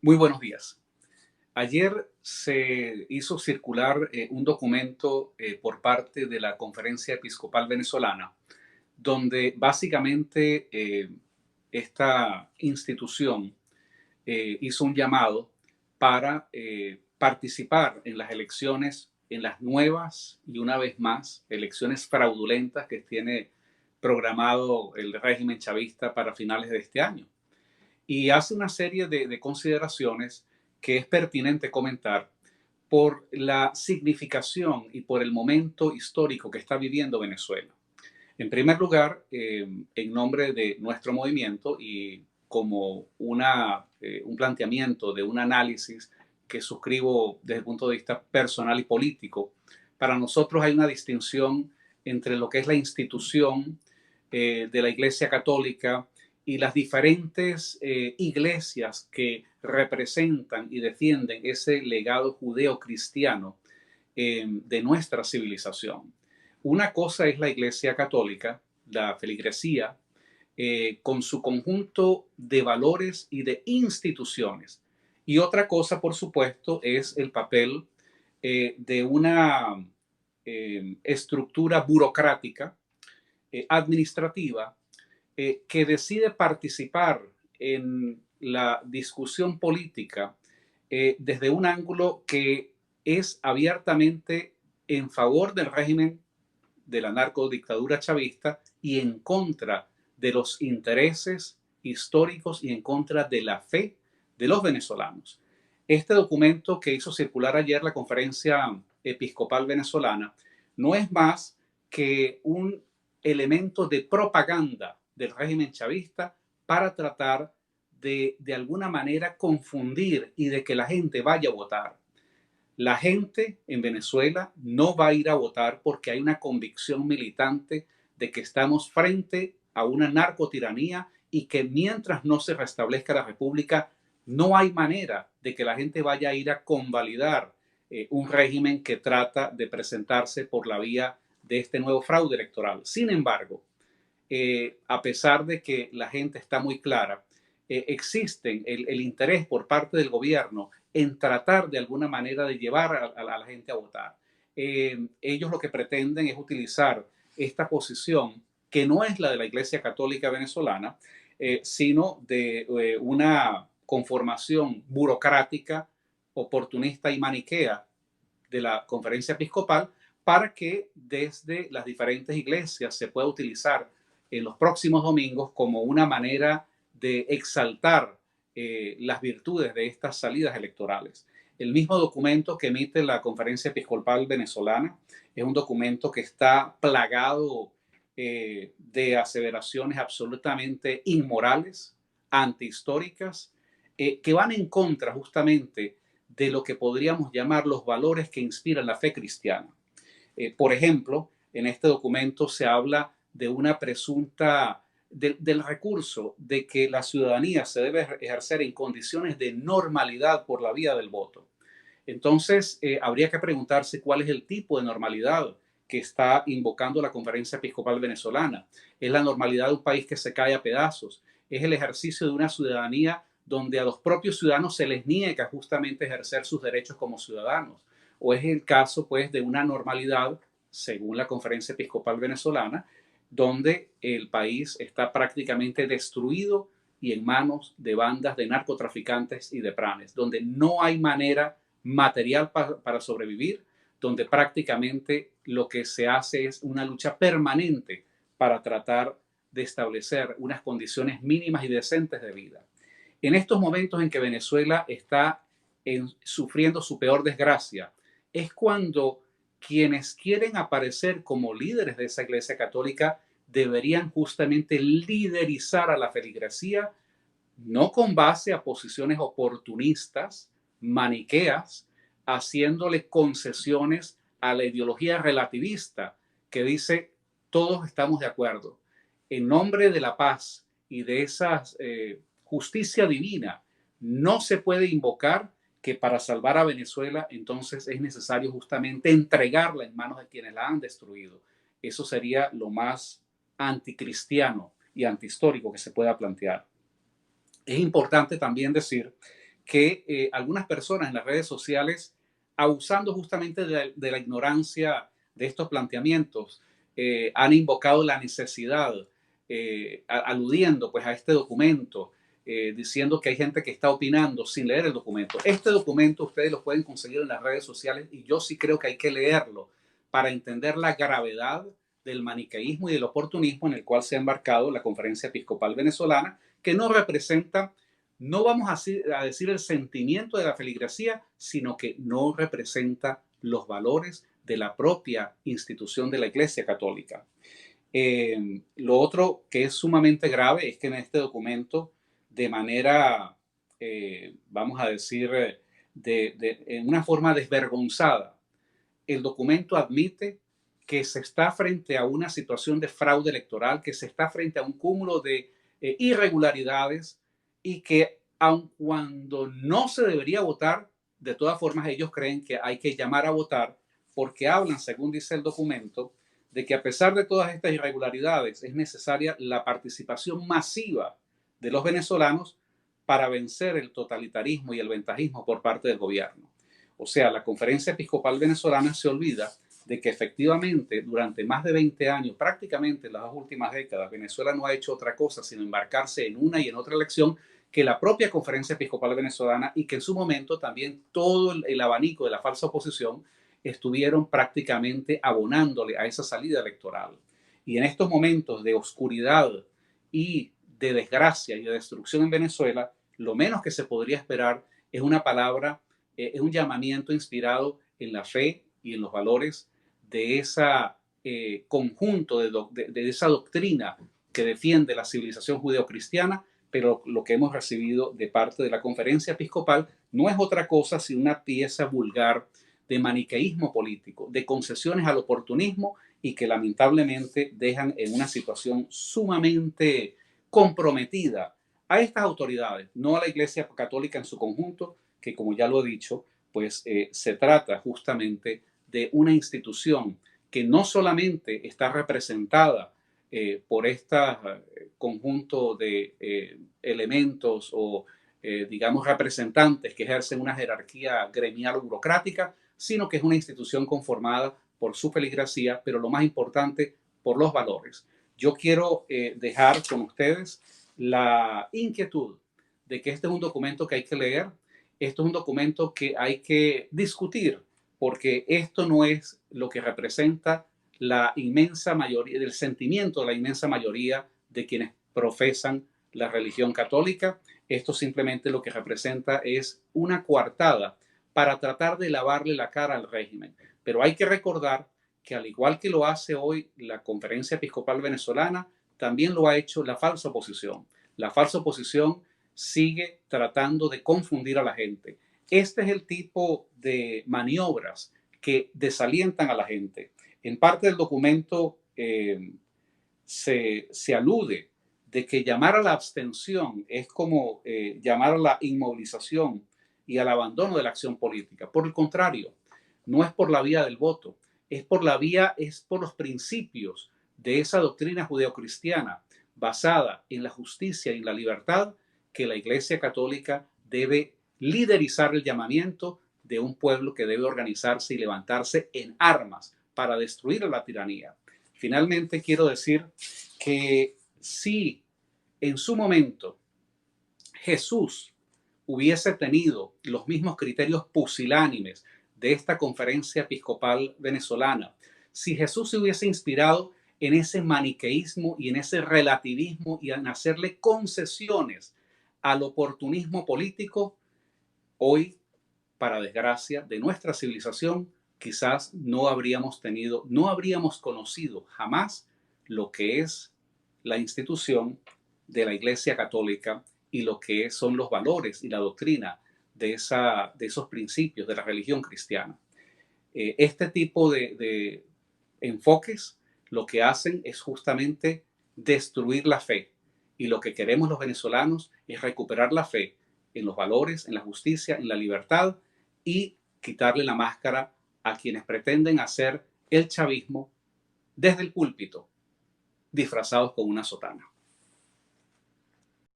Muy buenos días. Ayer se hizo circular un documento por parte de la Conferencia Episcopal Venezolana, donde básicamente esta institución hizo un llamado para participar en las elecciones, en las nuevas y una vez más elecciones fraudulentas que tiene programado el régimen chavista para finales de este año, y hace una serie de consideraciones que es pertinente comentar por la significación y por el momento histórico que está viviendo Venezuela. En primer lugar, en nombre de nuestro movimiento y como un planteamiento de un análisis que suscribo desde el punto de vista personal y político, para nosotros hay una distinción entre lo que es la institución de la Iglesia Católica y las diferentes iglesias que representan y defienden ese legado judeo-cristiano de nuestra civilización. Una cosa es la Iglesia Católica, la feligresía, con su conjunto de valores y de instituciones. Y otra cosa, por supuesto, es el papel de una estructura burocrática, administrativa, que decide participar en la discusión política desde un ángulo que es abiertamente en favor del régimen de la narcodictadura chavista y en contra de los intereses históricos y en contra de la fe de los venezolanos. Este documento que hizo circular ayer la Conferencia Episcopal Venezolana no es más que un elemento de propaganda del régimen chavista para tratar de alguna manera confundir y de que la gente vaya a votar. La gente en Venezuela no va a ir a votar porque hay una convicción militante de que estamos frente a una narcotiranía y que mientras no se restablezca la república, no hay manera de que la gente vaya a ir a convalidar un régimen que trata de presentarse por la vía de este nuevo fraude electoral. Sin embargo, a pesar de que la gente está muy clara, existe el interés por parte del gobierno en tratar de alguna manera de llevar a la gente a votar. Ellos lo que pretenden es utilizar esta posición, que no es la de la Iglesia Católica Venezolana, sino de una conformación burocrática, oportunista y maniquea de la conferencia episcopal, para que desde las diferentes iglesias se pueda utilizar en los próximos domingos como una manera de exaltar las virtudes de estas salidas electorales. El mismo documento que emite la Conferencia Episcopal Venezolana es un documento que está plagado de aseveraciones absolutamente inmorales, antihistóricas, que van en contra justamente de lo que podríamos llamar los valores que inspiran la fe cristiana. Por ejemplo, en este documento se habla de una presunta, del recurso de que la ciudadanía se debe ejercer en condiciones de normalidad por la vía del voto. Entonces, habría que preguntarse cuál es el tipo de normalidad que está invocando la Conferencia Episcopal Venezolana. ¿Es la normalidad de un país que se cae a pedazos? ¿Es el ejercicio de una ciudadanía donde a los propios ciudadanos se les niega justamente ejercer sus derechos como ciudadanos? ¿O es el caso, pues, de una normalidad, según la Conferencia Episcopal Venezolana, donde el país está prácticamente destruido y en manos de bandas de narcotraficantes y de pranes, donde no hay manera material para sobrevivir, donde prácticamente lo que se hace es una lucha permanente para tratar de establecer unas condiciones mínimas y decentes de vida? En estos momentos en que Venezuela está sufriendo su peor desgracia, es cuando quienes quieren aparecer como líderes de esa Iglesia Católica deberían justamente liderizar a la feligresía, no con base a posiciones oportunistas, maniqueas, haciéndole concesiones a la ideología relativista que dice todos estamos de acuerdo. En nombre de la paz y de esa justicia divina, no se puede invocar que para salvar a Venezuela entonces es necesario justamente entregarla en manos de quienes la han destruido. Eso sería lo más anticristiano y antihistórico que se pueda plantear. Es importante también decir que algunas personas en las redes sociales, abusando justamente de la ignorancia de estos planteamientos, han invocado la necesidad, aludiendo pues a este documento, diciendo que hay gente que está opinando sin leer el documento. Este documento ustedes lo pueden conseguir en las redes sociales y yo sí creo que hay que leerlo para entender la gravedad del maniqueísmo y del oportunismo en el cual se ha embarcado la Conferencia Episcopal Venezolana, que no representa, no vamos a decir el sentimiento de la feligresía, sino que no representa los valores de la propia institución de la Iglesia Católica. Lo otro que es sumamente grave es que en este documento, de manera, vamos a decir, en una forma desvergonzada, el documento admite que se está frente a una situación de fraude electoral, que se está frente a un cúmulo de irregularidades y que aun cuando no se debería votar, de todas formas ellos creen que hay que llamar a votar porque hablan, según dice el documento, de que a pesar de todas estas irregularidades es necesaria la participación masiva de los venezolanos para vencer el totalitarismo y el ventajismo por parte del gobierno. O sea, la Conferencia Episcopal Venezolana se olvida de que efectivamente durante más de 20 años, prácticamente en las dos últimas décadas, Venezuela no ha hecho otra cosa sino embarcarse en una y en otra elección que la propia Conferencia Episcopal Venezolana, y que en su momento también todo el abanico de la falsa oposición estuvieron prácticamente abonándole a esa salida electoral. Y en estos momentos de oscuridad y de desgracia y de destrucción en Venezuela, lo menos que se podría esperar es una palabra, es un llamamiento inspirado en la fe y en los valores de ese conjunto, de esa doctrina que defiende la civilización judeocristiana, pero lo que hemos recibido de parte de la Conferencia Episcopal no es otra cosa sino una pieza vulgar de maniqueísmo político, de concesiones al oportunismo y que lamentablemente dejan en una situación sumamente comprometida a estas autoridades, no a la Iglesia Católica en su conjunto, que como ya lo he dicho, pues se trata justamente de una institución que no solamente está representada por este conjunto de elementos o digamos representantes que ejercen una jerarquía gremial o burocrática, sino que es una institución conformada por su feligresía, pero lo más importante, por los valores. Yo quiero dejar con ustedes la inquietud de que este es un documento que hay que leer, esto es un documento que hay que discutir, porque esto no es lo que representa la inmensa mayoría, del sentimiento de la inmensa mayoría de quienes profesan la religión católica. Esto simplemente lo que representa es una coartada para tratar de lavarle la cara al régimen. Pero hay que recordar que al igual que lo hace hoy la Conferencia Episcopal Venezolana, también lo ha hecho la falsa oposición. La falsa oposición sigue tratando de confundir a la gente. Este es el tipo de maniobras que desalientan a la gente. En parte del documento se alude de que llamar a la abstención es como llamar a la inmovilización y al abandono de la acción política. Por el contrario, no es por la vía del voto, es por la vía, es por los principios de esa doctrina judeocristiana basada en la justicia y la libertad que la Iglesia Católica debe liderizar el llamamiento de un pueblo que debe organizarse y levantarse en armas para destruir a la tiranía. Finalmente, quiero decir que si en su momento Jesús hubiese tenido los mismos criterios pusilánimes de esta Conferencia Episcopal Venezolana, si Jesús se hubiese inspirado en ese maniqueísmo y en ese relativismo y en hacerle concesiones al oportunismo político, hoy, para desgracia de nuestra civilización, quizás no habríamos tenido, no habríamos conocido jamás lo que es la institución de la Iglesia Católica y lo que son los valores y la doctrina de esos principios de la religión cristiana. Este tipo de enfoques lo que hacen es justamente destruir la fe. Y lo que queremos los venezolanos es recuperar la fe en los valores, en la justicia, en la libertad y quitarle la máscara a quienes pretenden hacer el chavismo desde el púlpito, disfrazados con una sotana.